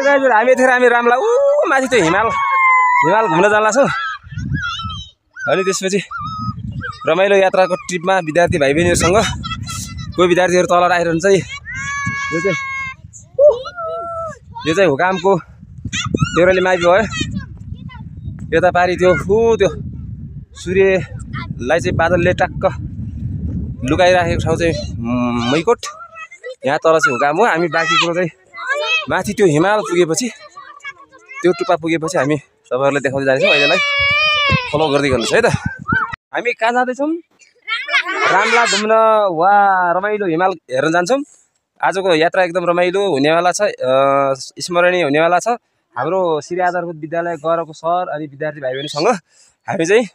हामी रामला माथि त्यो हिमाल घुम्न जान्ला छौँ। अनि त्यसपछि रमाइलो यात्राको ट्रिपमा विद्यार्थी भाइ बहिनीहरूसँग कोही विद्यार्थीहरू तल आइरहन्छ। यो चाहिँ हुकामको तेह्रले माइपी भयो। यता पारि त्यो सूर्यलाई चाहिँ बादलले टक्क लुकाइराखेको ठाउँ चाहिँ मैकोट। यहाँ तल चाहिँ हुकाम हो। हामी बाँकी कुरो चाहिँ माथि त्यो हिमाल पुगेपछि त्यो टुप्पा पुगेपछि हामी तपाईँहरूलाई देखाउँदै जानेछौँ। अहिलेलाई फलो गर्दै गर्नुहोस् है त। हामी कहाँ जाँदैछौँ? रामला घुम्न वा रमाइलो हिमाल हेर्न जान्छौँ। आजको यात्रा एकदम रमाइलो हुनेवाला छ, स्मरणीय हुनेवाला छ। हाम्रो श्री आधारभूत विद्यालय गरको सर अनि विद्यार्थी भाइ बहिनीसँग हामी चाहिँ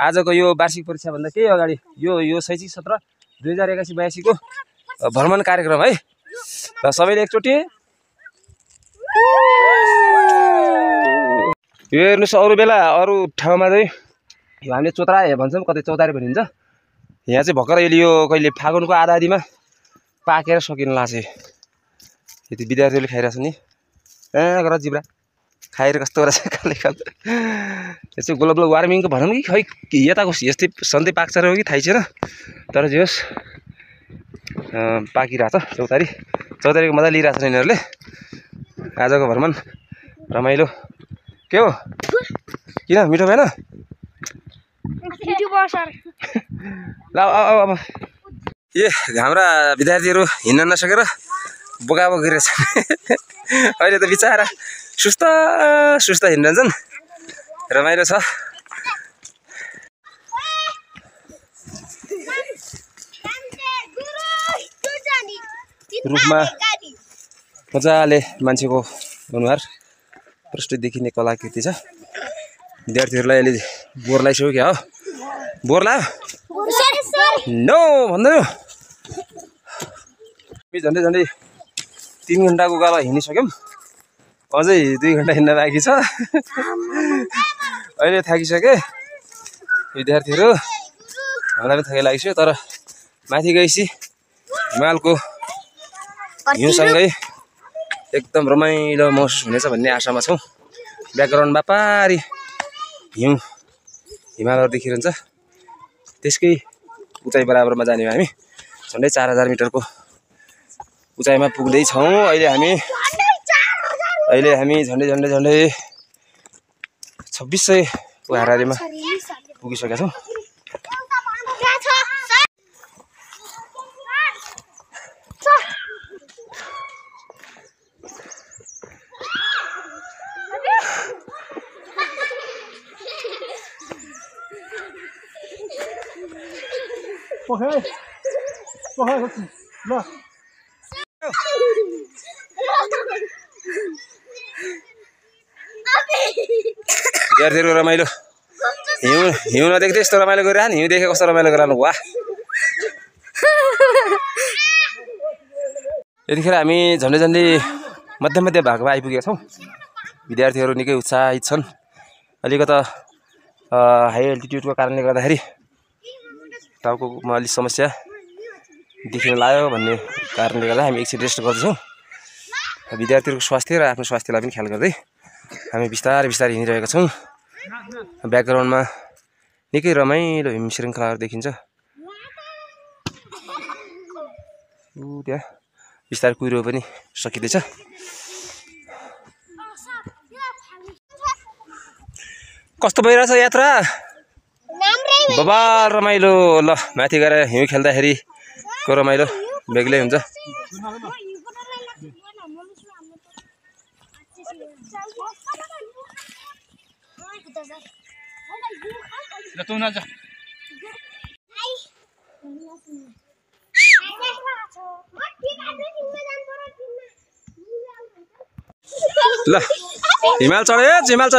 आजको यो वार्षिक परीक्षाभन्दा केही अगाडि यो शैक्षिक सत्र 2081-82 को भ्रमण कार्यक्रम है। र सबैले एकचोटि यो हेर्नुहोस्। अरू बेला अरू ठाउँमा चाहिँ हामीले चोतरा भन्छौँ, कतै चौतारी भनिन्छ। यहाँ चाहिँ भर्खर अहिले यो कहिले फागुनको आधा आधीमा पाकेर सकिन लाग्छ। यति विद्यार्थीहरूले खाइरहेछ नि गर जिब्रा खाएर कस्तो रहेछ खाले खाले। यस्तो ग्लोबल वार्मिङको भनौँ कि खै यताको यस्तै सधैँ पाक्छ र हो कि थाहै छैन। तर जे होस् पाकिरहेछ। चौतारीको मजा लिइरहेछ यिनीहरूले। आजको भ्रमण रमाइलो के हो? किन मिठो भएन? ल अब हाम्रा विद्यार्थीहरू हिँड्न नसकेर बोकाबोक गरिरहेछन्। अहिले त बिचारा सुस्त हिँड्छन्। रमाइलो छ। रुखमा मजाले मान्छेको अनुहार प्रष्ट देखिने कलाकृति छ। विद्यार्थीहरूलाई अहिले बोर लागिसक्यो क्या हो? बोर लाग्यो? नो भन्दैन। झन्डै 3 घन्टाको गाला हिँडिसक्यौँ। अझै 2 घन्टा हिँड्न बाँकी छ। अहिले थाकिसके विद्यार्थीहरू। हामीलाई पनि थकाइ लागिसक्यो। तर माथि गएपछि हिमालको हिउँसँगै एकदम रमाइलो महसुस हुनेछ भन्ने आशामा छौँ। ब्याकग्राउन्डमा पारी हिमालहरू देखिरहन्छ। त्यसकै उचाइ बराबरमा जाने हामी झन्डै 4000 मिटरको उचाइमा पुग्दैछौँ। अहिले हामी झन्डै 2600 को हाराहारीमा पुगिसकेका छौँ। विद्यार्थीहरू रमाइलो हिउँ नदेख्दै यस्तो रमाइलो गरिरहनु। हिउँ देखेको कस्तो रमाइलो गरिरहनु। वाह! यतिखेर हामी झन्डै मध्य भागमा आइपुगेका छौँ। विद्यार्थीहरू निकै उत्साहित छन्। अलिकता हाई एल्टिट्युडको कारणले गर्दाखेरि टाउकोमा अलिक समस्या देखिन लाग्यो भन्ने कारणले गर्दा हामी एकछिन रेस्ट गर्दैछौँ। विद्यार्थीहरूको स्वास्थ्य र आफ्नो स्वास्थ्यलाई पनि ख्याल गर्दै हामी बिस्तारै हिँडिरहेका छौँ। ब्याकग्राउन्डमा निकै रमाइलो हिम श्रृङ्खलाहरू देखिन्छ। त्यहाँ बिस्तारै कुहिरो पनि सकिँदैछ। कस्तो भइरहेछ यात्रा? बाबा रमाइलो। ल माथि गएर हिउँ खेल्दाखेरिको रमाइलो बेग्लै हुन्छ। ल हिमाल चढ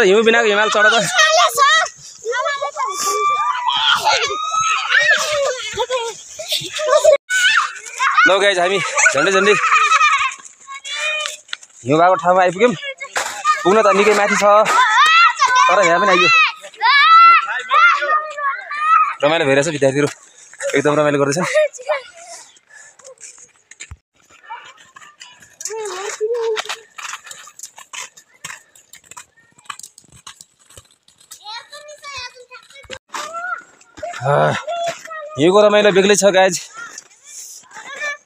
हिउँ बिनाको हिमाल चढ त। ल गाइज हामी झन्डै हिउँ भएको ठाउँमा आइपुग्यौँ। पुग्न त निकै माथि छ तर यहाँ पनि आइयो। रमाइलो भइरहेछ। विद्यार्थीहरू एकदम रमाइलो गर्दैछन्। हिउँको रमाइलो बेग्लै छ गाइज।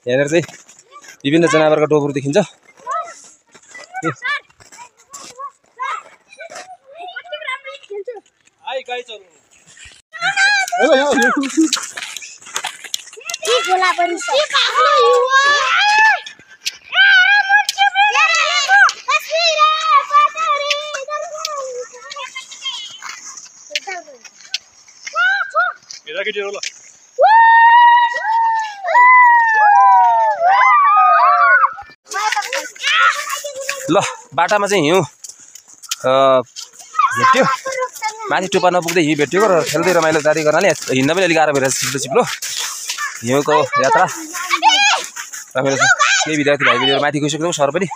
यहाँनिर चाहिँ विभिन्न जनावरका टोपहरू देखिन्छ। ल बाटामा चाहिँ हिउँ भेट्यो, माथि टुप्पा नपुग्दै हिउँ भेट्यो र खेल्दै रमाइलो जारी गर्नाले हिँड्न पनि अलिक गाह्रो भइरहेछ चिप्लो चिप्लो। हिउँको यात्रा रमाइलो छ। केही विद्यार्थी भाइ बहिनीहरू माथि गइसक्नु सर पनि।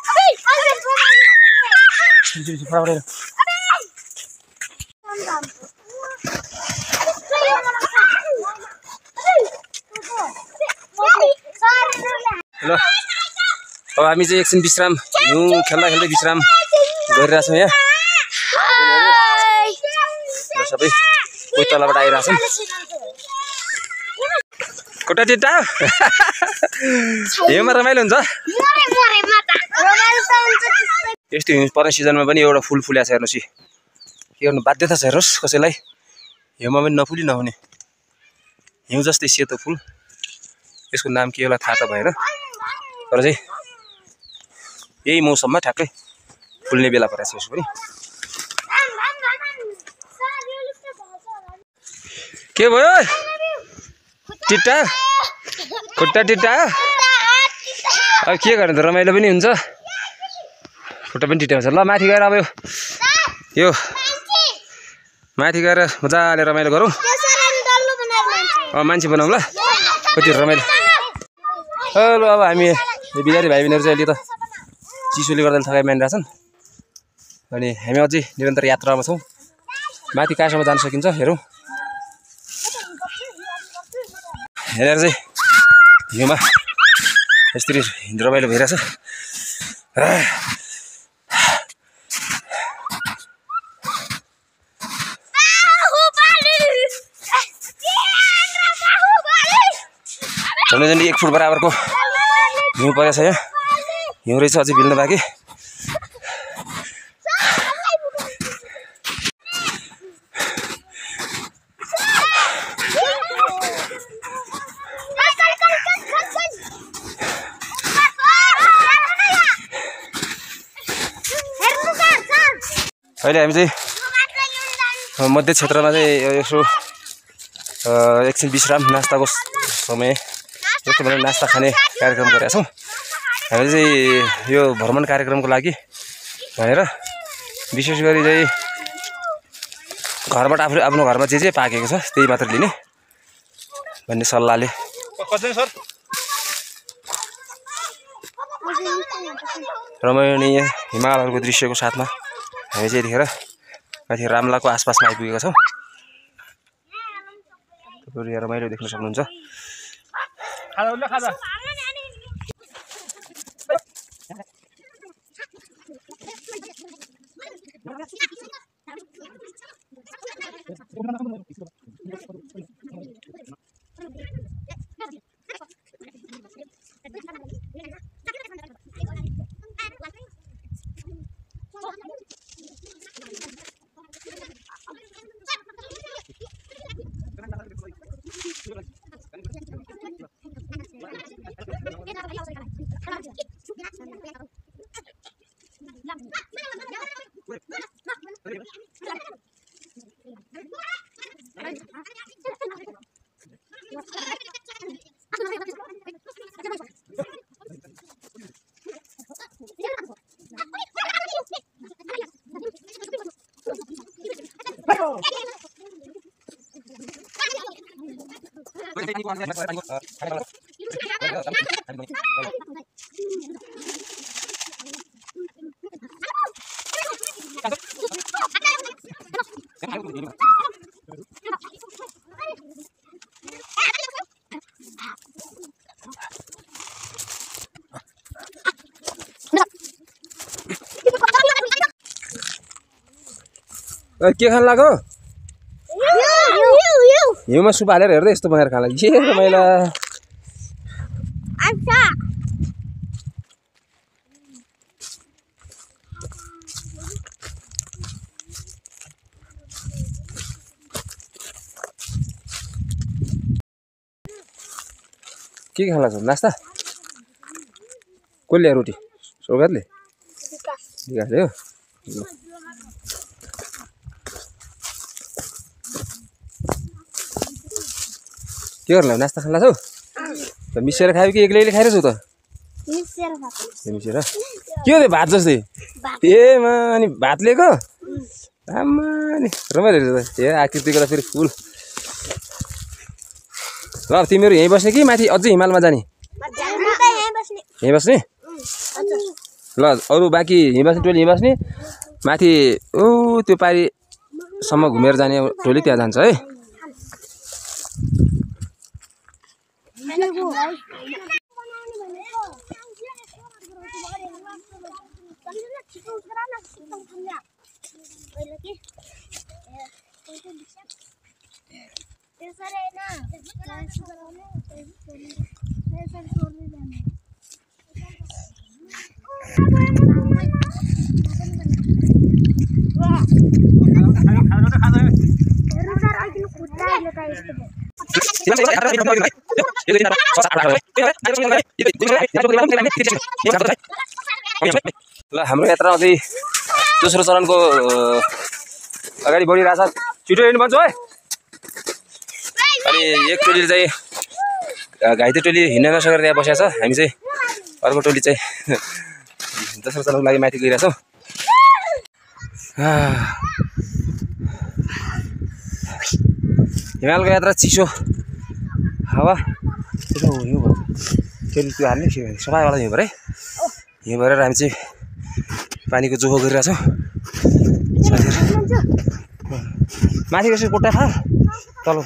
ल अब हामी चाहिँ एकछिन विश्राम, हिउँ खेल्दा खेल्दै विश्राम गरिरहेछौँ यहाँ। र सबै कोही तलबाट आइरहेछन्। कोटा टिटा हिउँमा रमाइलो हुन्छ। यस्तो हिउँ पर्ने सिजनमा पनि एउटा फुल फुल्या छ हेर्नुहोस्। के गर्नु बाध्यता छ हेर्नुहोस्, कसैलाई हिउँमा पनि नफुली नहुने हिउँ जस्तै सेतो फुल। यसको नाम के होला थाहा त भएन, तर चाहिँ यही मौसममा ठ्याक्कै फुल्ने बेला परेछ यसो पनि। के भयो टिट्टा, खुट्टा टिट्टा? अब के गर्ने त, रमाइलो पनि हुन्छ, खुट्टा पनि टिट्टा हुन्छ। ल माथि गएर अब यो माथि गएर मजाले रमाइलो गरौँ। मान्छे बनाऊँ ल, कति रमाइलो। हेलो अब हामी बिहारी भाइ बहिनीहरू चाहिँ अहिले त चिसोले गर्दा थकाइ मानिरहेछन् अनि हामी अझै निरन्तर यात्रामा छौँ। माथि कहाँसम्म जान सकिन्छ हेरौँ। हेरेर चाहिँ हिउँमा यसरी रमाइलो भइरहेछ। झन्डै 1 फुट बराबरको हिउँ परेछ यहाँ। हिउँ रहेछ अझै भिल्न बाँकी। अहिले हामी चाहिँ मध्य क्षेत्रमा चाहिँ यसो एकछिन विश्राम नास्ताको समय जस्तो भनेर नास्ता खाने कार्यक्रम गरेका छौँ। हामीले चाहिँ यो भ्रमण कार्यक्रमको लागि भनेर विशेष गरी चाहिँ घरबाट आफ्नो घरमा जे पाकेको छ त्यही मात्र लिने भन्ने सल्लाहले रमणीय हिमालहरूको दृश्यको साथमा हामी चाहिँ यतिखेर माथि रामलाको आसपासमा आइपुगेका छौँ। तपाईँहरू यहाँ रमाइलो देख्न सक्नुहुन्छ। के खान लाग्यो? हिउँमा सुप हालेर हेर्दै यस्तो बनाएर खाला के रमाइला के खाला छ नास्ता कसले ल्यायो रोटी सौगातले विकास ल्यायो के गर्नु नास्ता खाला छौ त मिसेर खायो कि एक्लै खाइरहेछौ त मिसेर के हो त्यो भात जस्तै ए मानी भात लिएको आमा नि रमाइलो रहेछ त ए आकृतिको त फेरि फुल ल तिमीहरू यहीँ बस्ने कि माथि अझै हिमालमा जाने यहीँ बस्ने ल अरू बाँकी हिँड बस्ने टोली हिँड बस्ने माथि ऊ त्यो पारिसम्म घुमेर जाने टोली त्यहाँ जान्छ है ल हाम्रो यात्रा अझै दोस्रो चरणको अगाडि बढिरहेछ छिटो हिँड्नु पर्छ है अनि एक टोली चाहिँ घाइते टोली हिँड्न नसकेर त्यहाँ बसेको छ हामी चाहिँ अर्को टोली चाहिँ दोस्रो चरणको लागि माथि गइरहेछौँ हिमालको यात्रा चिसो हावा छिटो हिउँ भयो फेरि त्यो हाल्ने सफावाला हिउँ भएर है हिउँ भएर हामी चाहिँ पानीको जोहो गरिरहेछौँ माथि कसरी कोट्टा थाहा तल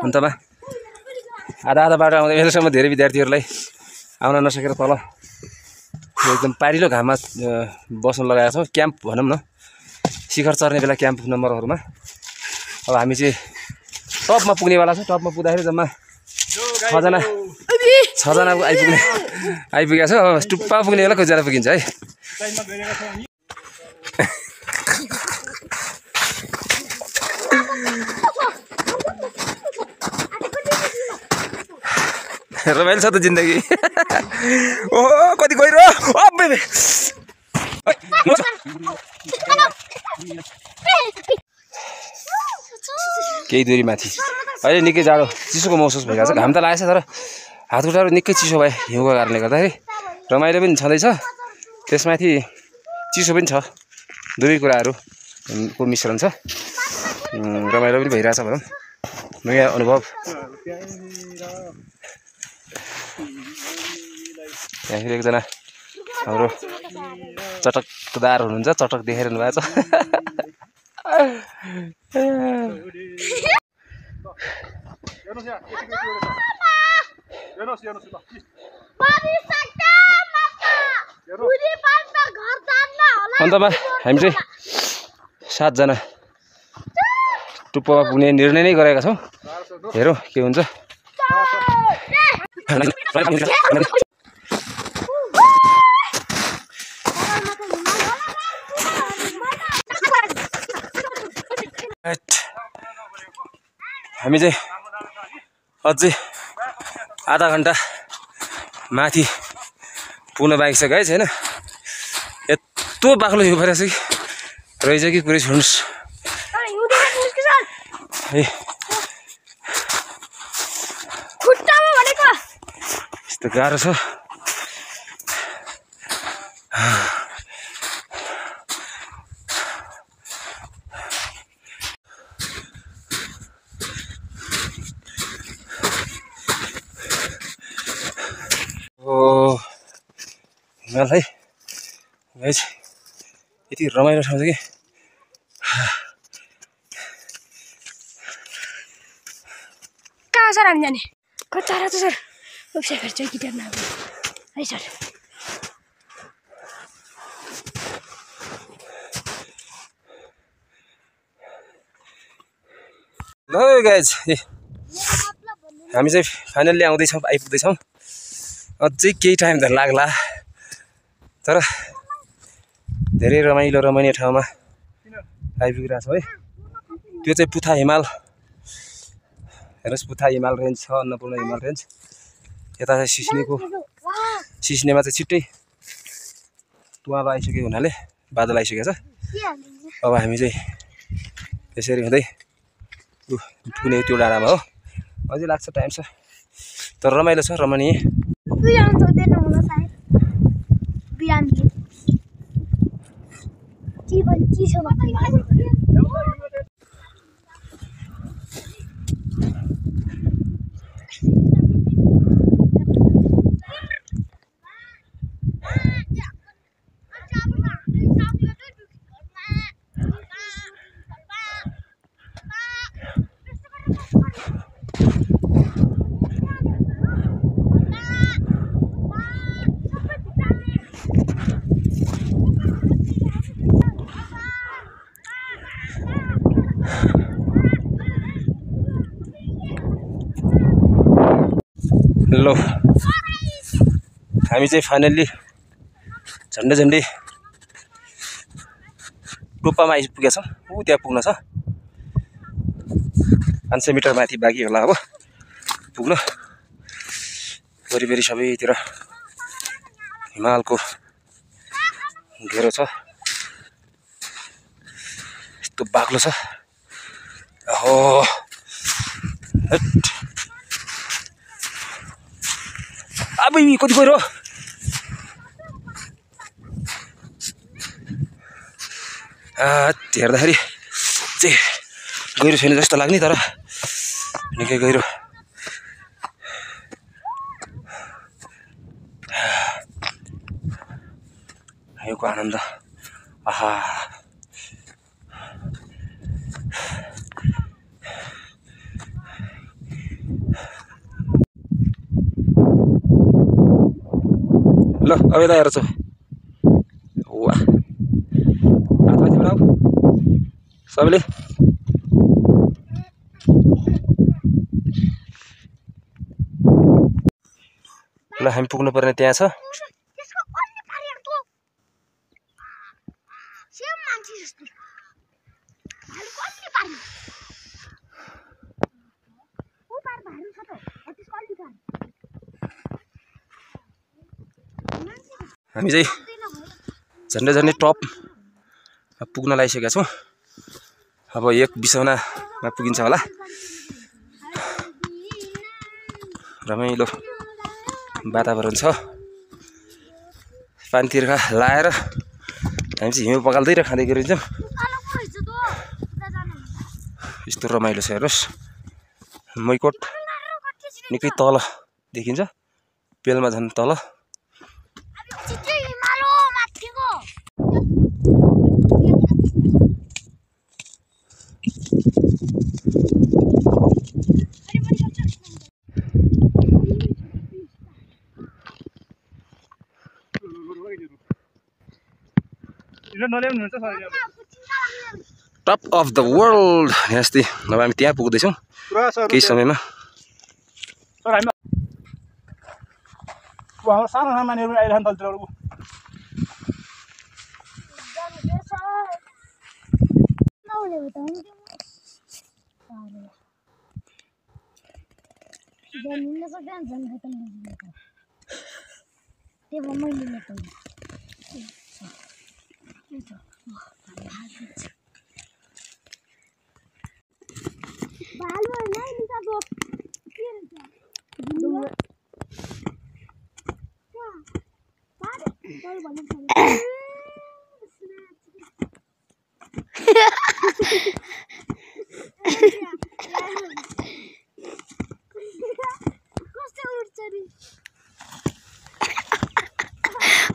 अन्त बा आधा बाटो आउँदा बेलासम्म धेरै विद्यार्थीहरूलाई आउन नसकेर तल एकदम पारिलो घाममा बस्न लगाएको छौँ क्याम्प भनौँ न शिखर चढ्ने बेला क्याम्प नम्बरहरूमा अब हामी चाहिँ टपमा पुग्नेवाला छौँ टपमा पुग्दाखेरि जम्मा छजना आइपुगेको छ अब टुप्पा पुग्ने बेला कतिजना पुगिन्छ है रमाइलो छ त जिन्दगी ओहो कति गहिरो केही दूरी माथि अहिले निकै जाडो चिसोको महसुस भइरहेको छ घाम त लागेको छ तर हात खुट्टाहरू निकै चिसो भए हिउँको कारणले गर्दाखेरि रमाइलो पनि छँदैछ त्यसमाथि चिसो पनि छ दुवै कुराहरूको मिश्रण छ रमाइलो पनि भइरहेछ भनौँ नयाँ अनुभव यहाँ फेरि एकजना हाम्रो चटकदार हुनुहुन्छ चटक देखाइरहनु भएको छ अन्तमा हामी चाहिँ 7 जना टुप्पोमा पुग्ने निर्णय नै गरेका छौँ हेरौँ के हुन्छ हामी चाहिँ अझै आधा घन्टा माथि पुग्न बाँकी छ गाइस हैन यत्रो बाक्लो हिउँ परेछ कि रहेछ कि पुरै छोड्नुस् है खुट्टामा भनेको यस्तो गाह्रो छ हिमाल है गाइस यति रमाइलो ठाउँ छ कि सर हामी जाने कता र सर ओप्से फेरि चाहिँ गिटार न है सर ल गाइज हामी चाहिँ फाइनल्ली आउँदैछौँ आइपुग्दैछौँ अझै केही टाइम त लाग्ला तर धेरै रमाइलो ठाउँमा आइपुगिरहेको छ है त्यो चाहिँ पुथा हिमाल हेर्नुहोस् पुथा हिमाल रेन्ज छ अन्नपूर्ण हिमाल रेन्ज यता चाहिँ सिस्नेमा चाहिँ छिट्टै तुवालो आइसकेको हुनाले बादल आइसकेको छ अब हामी चाहिँ यसरी हुँदै पुग्ने त्यो डाँडामा हो अझै लाग्छ टाइम छ तर रमाइलो छ रमणीय ल हामी चाहिँ फाइनल्ली झन्डै टोप्पामा आइपुगेका छौँ ऊ त्यहाँ पुग्न छ 500 मिटर माथि बाँकी होला अब पुग्न वरिपरि सबैतिर हिमालको घेरो छ यस्तो बाक्लो छ हो अब कति गहिरो हेर्दाखेरि चाहिँ गहिरो छैन जस्तो लाग्ने तर निकै गहिरो योको आनन्द आहा ल अब यता हेर्छु वाह हातमाथि बनाऊ सबैले ल हामी पुग्नु पर्ने त्यहाँ छ हामी चाहिँ झन्डै टप पुग्न लागिसकेका छौँ अब एक बिसौनामा पुगिन्छ होला रमाइलो वातावरण छ पानी तिर्खा लाएर हामी चाहिँ हिउँ पकाल्दै र खाँदै गरिन्छौँ यस्तो रमाइलो छ हेर्नुहोस् मैकोट निकै तल देखिन्छ पेलमा झन् तल टप अफ द वर्ल्ड यस्तै अब हामी त्यहाँ पुग्दैछौँ केही समयमा सानो नानीहरू आइरहन् तलतिर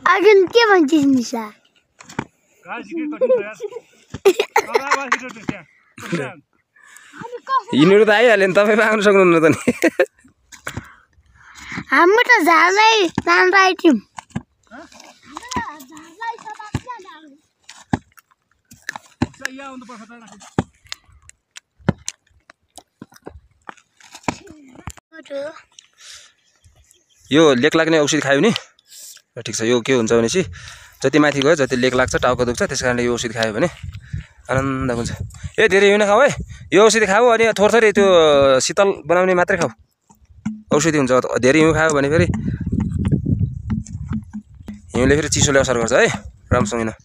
अगेन के भन्छस् निशा हिँड्नु त आइहाल्यो नि तपाईँ आउनु सक्नुहुन्न त नि हामी त झालै जान आइथ्यौँ यो लेक लाग्ने औषधि खायो नि ठिक छ। यो के हुन्छ भनेपछि जति माथि गयो जति लेक लाग्छ टाउको दुख्छ त्यस कारणले यो औषधि खायो भने आनन्द हुन्छ। ए धेरै हिउँ नखाऊ है, यो औषधि खाऊ अनि थोरै त्यो शीतल बनाउने मात्रै खाऊ, औषधि हुन्छ। धेरै हिउँ खायो भने फेरि हिउँले फेरि चिसोले असर गर्छ है, राम्रोसँग होइन।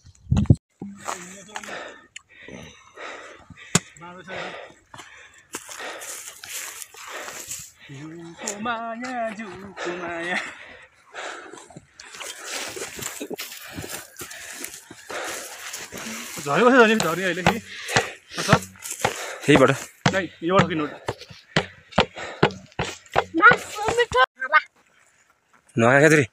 झरेको छ नि झर्ने अहिले कि यहीबाट योबाट किन्नु नआएका फेरि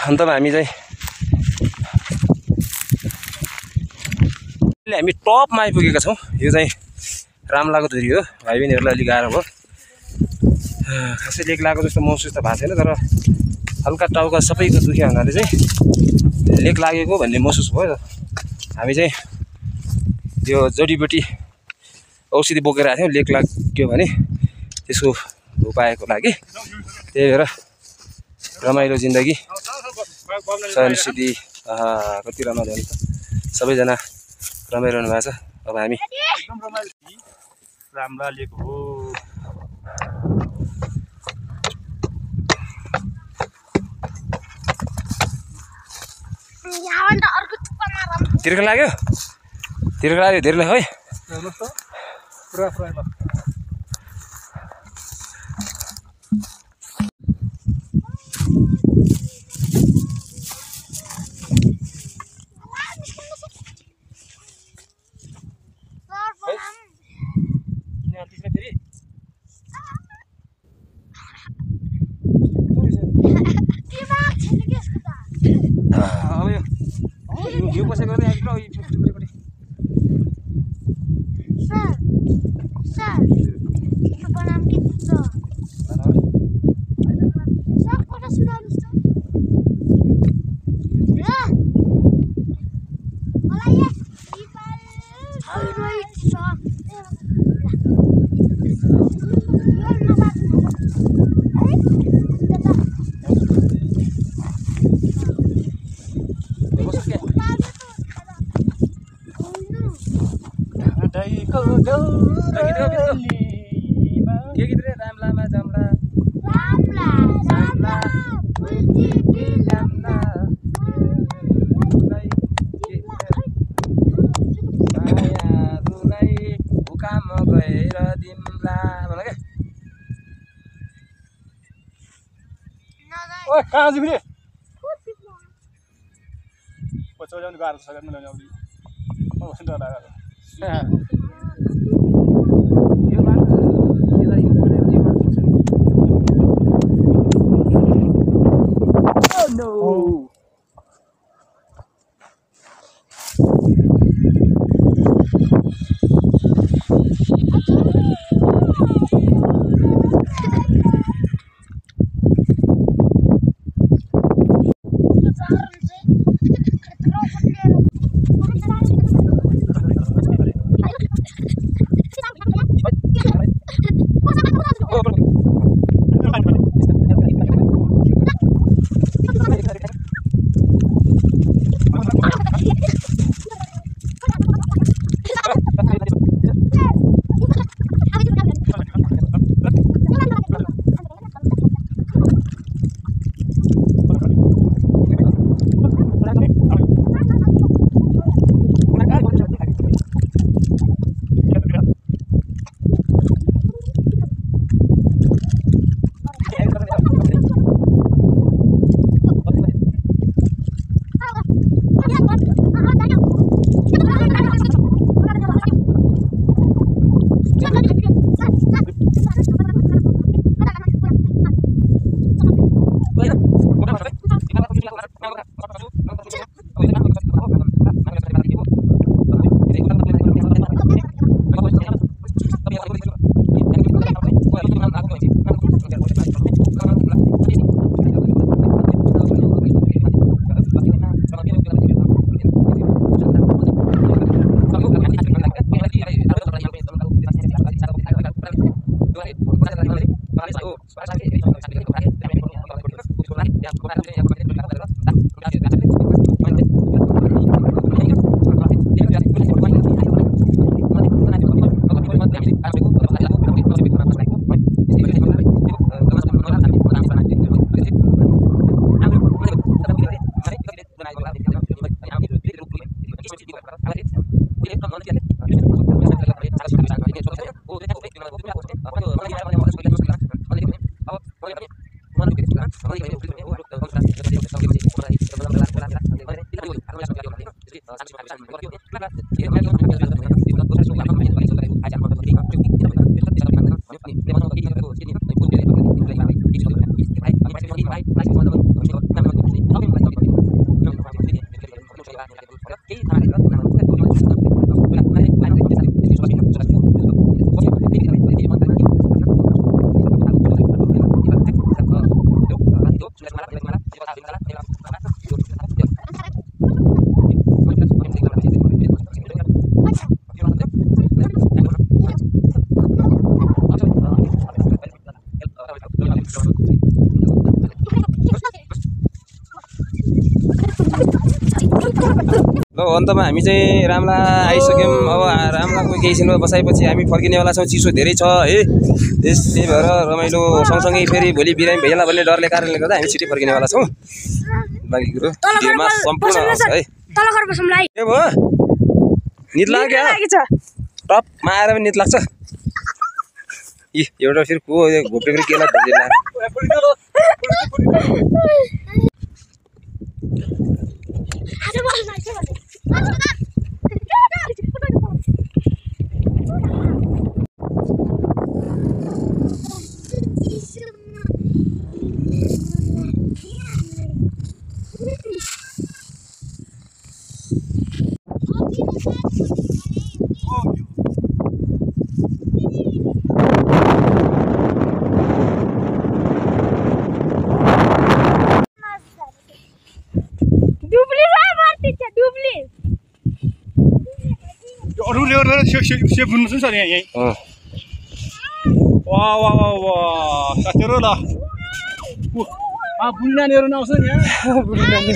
अन्तमा हामी चाहिँ हामी टपमा आइपुगेका छौँ। यो चाहिँ रामलाको धुरी हो, भाइ बहिनीहरूलाई अलिक गाह्रो भयो। खासै लेक लागेको जस्तो महसुस त भएको छैन, तर हल्का टाउका सबैको दुख्यो हुनाले चाहिँ लेक लागेको भन्ने महसुस भयो। हामी चाहिँ यो जडीबुटी औषधि बोकेर आएको थियौँ लेक लाग्यो भने त्यसको उपायको लागि। त्यही भएर रमाइलो जिन्दगी सहनसिद्धि कति रमाइलो हुन्छ, सबैजना रमाइरहनु भएको छ। अब हामी एकदम रमाइलो राम्रा लेक हो। तिर्ख लाग्यो धेरै है पुरा पुरा हिउँ बसेको के गीत रे? रामलामा जमला उकाम गएर दिम्ला भन क्या। ओए कहाँ जाऊ फेरि पछि ल्याउनु गाह्रो छ ल्याउनु आउँदै म बस्नु लाग्यो। No. ल अन्तमा हामी चाहिँ रामला आइसक्यौँ। अब रामलाको केही छिनमा बसाएपछि हामी फर्किनेवाला छौँ। चिसो धेरै छ है, त्यही भएर रमाइलो सँगसँगै फेरि भोलि बिरामी भइहाल्ला भन्ने डरले कारणले गर्दा हामी छिटै फर्किनेवाला छौँ। बाँकी कुरो भिडियोमा सम्पूर्ण आउँछ है। के भयो, निद लाग्यो? टपमा आएर पनि निद लाग्छ। इ एउटा फेरि को घोप्टे फेरि केला धोइला। सेप बुन्नु छ नि यही। वाह वाह वाह वाह साथीहरु ल बुढी नानीहरु नआउँछ नि यहाँ। बुढी नानी